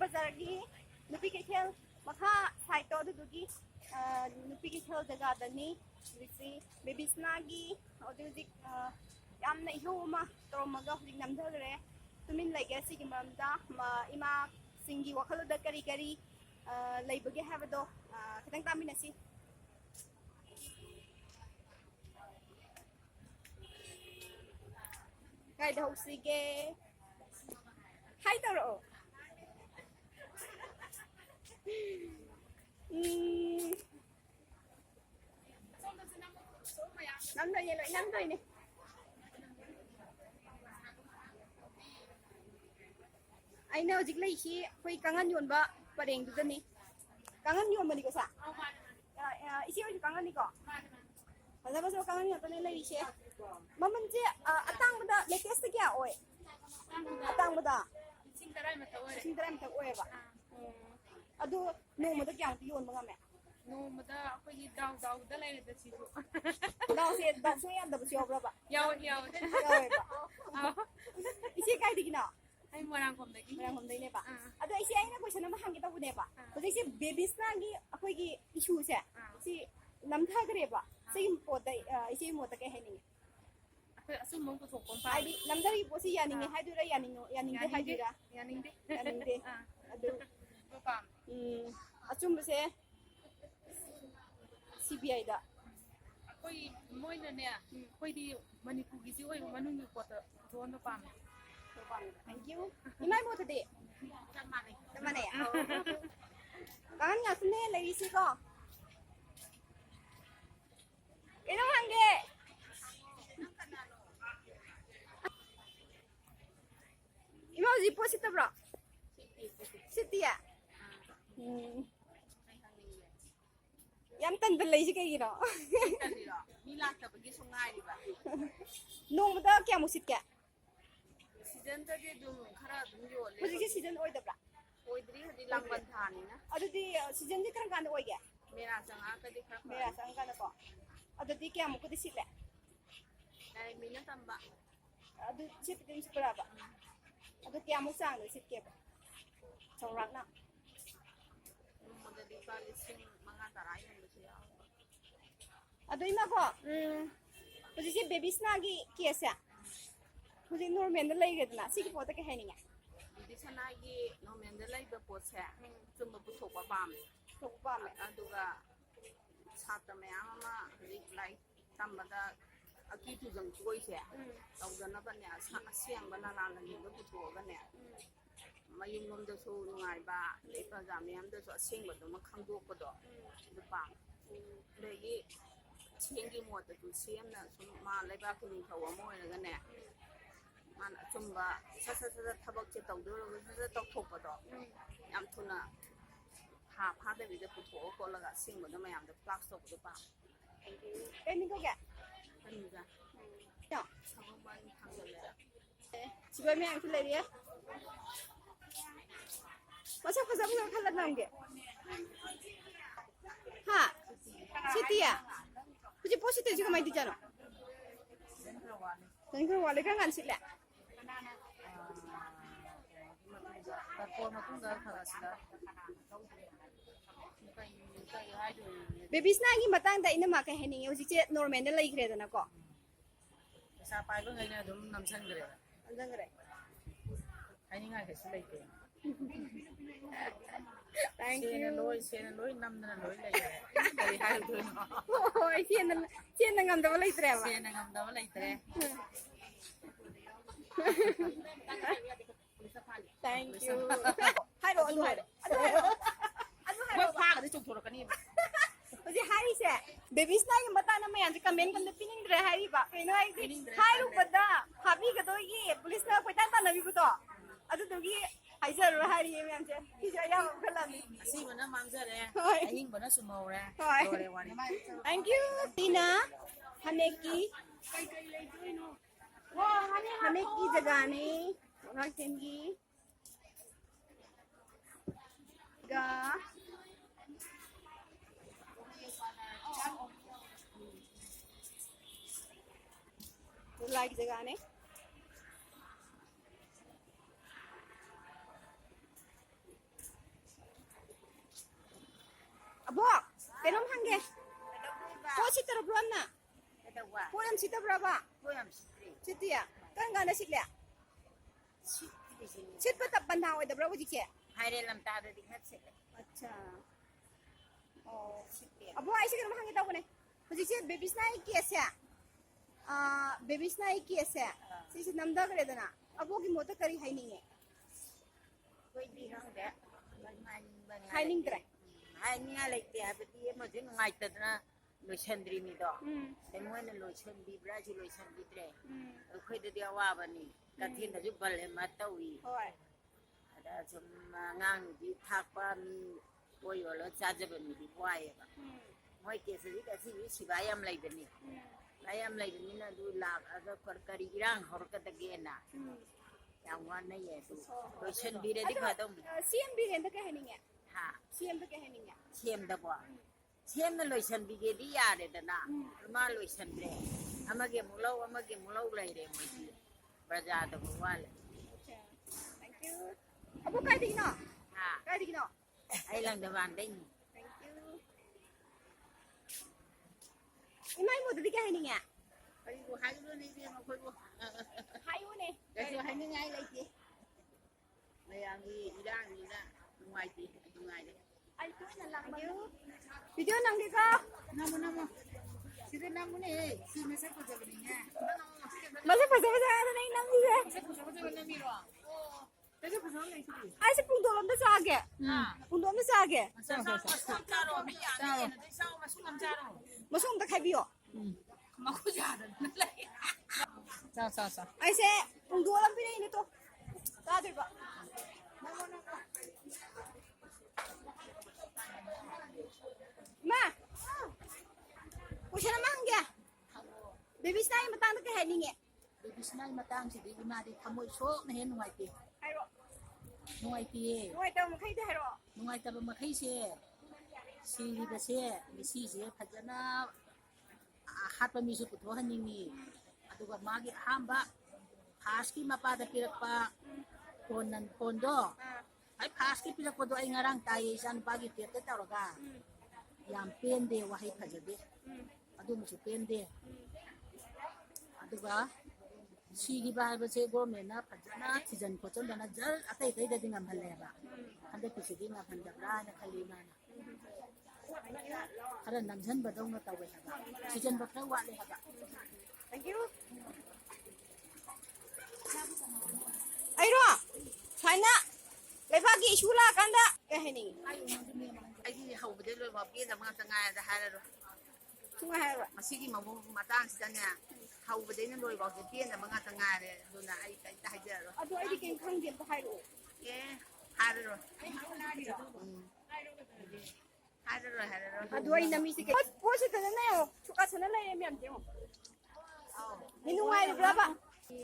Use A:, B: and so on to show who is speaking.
A: bazargi nupi kethel makha saito dugi nupi kethel jaga dani risi baby snagi odugi yamna ihoma toromaga hujik namdhare tumin lege sigi maramda ima singi wakhaloda kari kari laibage habado khitang taminasi kai da husige hai taro năm rồi vậy năm rồi nè anh nào dịch lấy chi quay căng ăn nhuận ba bà đèn tụi này căng ăn nhuận mà đi có sao ít xíu căng ăn đi có bây giờ căng ăn nhuận tụi này lấy chi mà mình chỉ tăng bữa đó latest cái oi tăng bữa đó xin trai mà tao oi ba adu nô mà tao chẳng tiêu nhuận bằng mẹ
B: nô mà tao cái đào đó lấy được gì
A: đào xe ăn được siêu ba
B: giàu
A: ba ít xíu cái gì nào
B: anh mua hàng hôm đấy
A: nè ba adu ít xíu anh có chuyện nào hàng cái tao nè ba bây giờ baby snagi akwai cái issue sẽ si nắm thay cái ba si một đây ít xíu một cái hay nè
B: asum mong ko kon pa
A: ai nắm thay cái gì yani hay được yani de hay được
B: yani
A: de adu
B: pa
A: asum sẽ CBI da
B: koi moi na ne koi di manipur gi si oi manu ni ko ta thon no pam
A: thank you imai mo today tamane kan nga sne lai si ko ino hange ima ji posita bro city ya yam tan ben lai si kai gino
B: mi la ta bagi sungai di ba
A: nong da kya musit kya
B: season ta ge dum khara dum yo le
A: hujik season oi da bra
B: oi dri hadi langban thani na
A: adudi season ji kan kan oi ge
B: mera sanga ka di khara
A: mera sang kan ko adudi kya mu ko di sit le
B: dai mi na tamba
A: adu sit din spra ba adu kya mu sang le sit ke ba chong rak na
B: mo da di pa lising mga taray mo siya
A: adu ina ko hujik baby snagi kiasa hujik normal da lai ge na sigi po ta ke hai ni nga
B: di sana gi no men da lai ba po sa zum bu thok ba pam
A: thok ba me
B: aduga sata me ama ri lai tamba da aki tu jang choi se tau da na ba ne asyang ba na la la ni bu thok ga ne mayung nom da su ngai ba le pa ja me am da su asyang ba do ma khang do ko do du pa le gi chiang gi mo da tu siam na su ma lai ba ku ni thaw mo ga ne man achumba sa thabak che tau do sa tok thok ba do yam thuna ha de bi de pu tho ko la ga sing ba da ma yam da plak sok do pa
A: any ko ga
B: ani ga
A: ya
B: sa ba ban thang da le
A: 지금 그냥 플레이야? 맞아, 가자, 보자, 칼라 나온 게. 하, 시티야. 그치, 버스 때 지금 많이 듣잖아. 난 그럼 원래 그런 거 안 쓸래. 베비 스나기 마땅다 있는 마카 해닝이 오직 노르맨에 레이 그래도나 거.
B: sa pai ba ngai na dum nam san gre
A: 안전 그래.
B: ai ni ngai ke sai ke
A: Thank you.
B: se na loi nam na loi lai ai hai du no
A: Ôi, thiên ngầm đâu lấy tre mà.
B: se na ngam da lai tre
A: Thank you. Hai độ anh hai độ.
B: ba pha ga chung thor ka ni
A: Kasi hari siya. Baby na yung bata na may anji comment kan pinindre hari ba. Kaya no ay hai ru bada. Habi ka do yi police na kwenta ta nabi buto. Ado do gi hai sir hari yung anji. Kisa ya kalam ni.
B: si ba na mang ja re
A: Hoi.
B: ai hing ba na su mau re
A: Hoi.
B: do re wa ni
A: Thank you. Tina Haneki. Haneki jaga ni. Orang tinggi. Ga. Like जगह ने Kenom hangge. Po sitarabran na. Po yam sitabraba. Sitiya. Kan gana sitle. Sit pa tap banda wa dabra wajik che.
C: Haire lam ta da dikhat se.
A: Acha. Oh. Abo ai se kenom hangge ta bone. Wajik che baby snai ki ase. Baby snai ki ase. Si namda kare dana. Abo ki mota kari hai nahi hai.
C: Koi di hang de.
A: Hai ning tre.
C: Hai ni a like te ha pe ti mo jin ngai ta na lo chandri ni do. Te mo na lo chandri bra ji lo chandri tre. Khoi de dia wa ba ni. Ka thin da ju bal le ma ta wi.
A: Hoi.
C: Ada chum ngang di thak pa mi wo yo lo cha je ba mi di wa ye ba. Moi ke se ka si wi si ba yam lai de ni. Ayam lagi ni na du lag aga kari irang hor ka dage na yang wan na ye tu to chen bi re di kha dong
A: CM bi ren da ka hai nahi hai.
C: ha
A: CM da ka hai nahi hai.
C: chem da kwa chem na lo chen bi ge di ya de da na ma lo chen re amage mulau lai re mo ji praja da ko wa le
A: Thank you. Abo kai di no.
C: ha
A: Kai di no.
C: ai lang da ban ding
A: Thank you. Imai mo da di ka hai nahi hai.
B: ai bu hai lu ni dia ma khoi bu
A: Hai u ne.
B: cái thứ hai mươi ngày lấy gì mày ăn gì đang gì đó ngoài gì ngoài đấy
A: Ai ku na lang ba. Video nang di ka.
B: năm chỉ có năm này xin nó sẽ có cho mình nha
A: Masih pasal-pasal ada nahi nang di ka.
B: sẽ có cho mình đi rồi cái thứ phải này chứ
A: Ai se pung dolam da sa ge. Pung dolam da sa ge.
B: sao cha rồi bây giờ này nó sao mà xuống làm cha rồi
A: Masung da kai biyo.
B: mà có già rồi nó lấy sao
A: Ai se pung dolam pi nahi ni to. Ta de ba. Ma. Kusya naman ge. Baby snai matang da ka hai nahi hai.
B: Baby snai matang si di ma di khamoi so na hen ngoài ti
A: Hai ro.
B: ngoài ti
A: Noi ta mo khai da hai ro.
B: ngoài ta ma khai se si di ba se mi si se phajana hat pa mi su putho haningi aduga magi hamba phaski mapa da pirakpa pon do ai phaski pirakpa do ai ngarang tai san pagi tete tawraga yam pen de wa hai phajade adu mu su pen de aduga sigi ba ba se government na phajana thijan ko chon dana jar atai tai da dingam halle ba ande pisi dinga phanjabra na khali na ara namjan badong na tawe ha thijan ba khra wa le ha ba
A: Thank you. Ai ro. China. Lepa gi shula kanda ka hai nahi.
B: ai di hau ba de lo ba pi da ma ta nga da ha ro
A: Sunga hai ro.
B: masigi ma mo matang si tanya hau ba de na lo ba de pi da ma ta nga re do na ai tai ta ha ja ro
A: Ado ai di ken khang dem ta hai ro.
B: ke ha ro
A: Ado ai nami si ke. Po si ta na yo. Chuka sana la yem yam te mo. Ni nu ai bra ba.